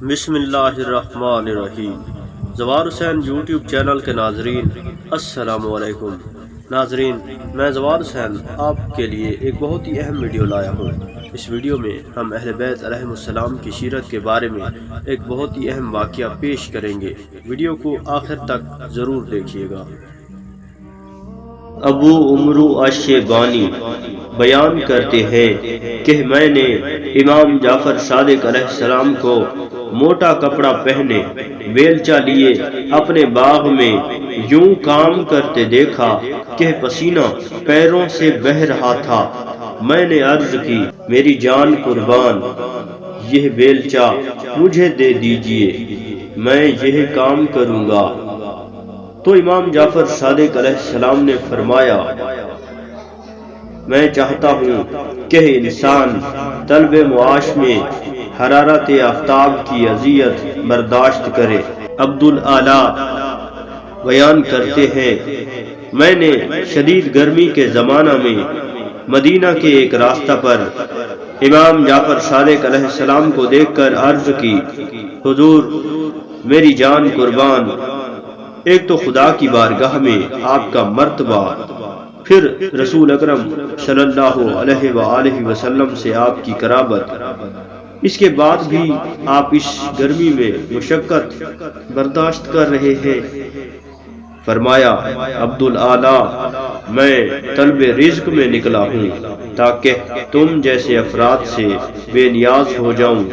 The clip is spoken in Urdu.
بسم اللہ الرحمن الرحیم۔ زوار حسین یوٹیوب چینل کے ناظرین السلام علیکم۔ ناظرین، میں زوار حسین آپ کے لیے ایک بہت ہی اہم ویڈیو لایا ہوں۔ اس ویڈیو میں ہم اہل بیت علیہم السلام کی سیرت کے بارے میں ایک بہت ہی اہم واقعہ پیش کریں گے۔ ویڈیو کو آخر تک ضرور دیکھیے گا۔ ابو عمرو الشیبانی بیان کرتے ہیں کہ میں نے امام جعفر صادق علیہ السلام کو موٹا کپڑا پہنے بیلچا لیے اپنے باغ میں یوں کام کرتے دیکھا کہ پسینہ پیروں سے بہہ رہا تھا۔ میں نے عرض کی، میری جان قربان، یہ بیلچا مجھے دے دیجئے، میں یہ کام کروں گا۔ تو امام جعفر صادق علیہ السلام نے فرمایا، میں چاہتا ہوں کہ انسان طلب معاش میں حرارت آفتاب کی اذیت برداشت کرے۔ عبدالعالی بیان کرتے ہیں، میں نے شدید گرمی کے زمانہ میں مدینہ کے ایک راستہ پر امام جعفر صادق علیہ السلام کو دیکھ کر عرض کی، حضور میری جان قربان، ایک تو خدا کی بارگاہ میں آپ کا مرتبہ، پھر رسول اکرم صلی اللہ علیہ وآلہ وسلم سے آپ کی قرابت، اس کے بعد بھی آپ اس گرمی میں مشقت برداشت کر رہے ہیں۔ فرمایا، عبدالعالی میں طلب رزق میں نکلا ہوں تاکہ تم جیسے افراد سے بے نیاز ہو جاؤں۔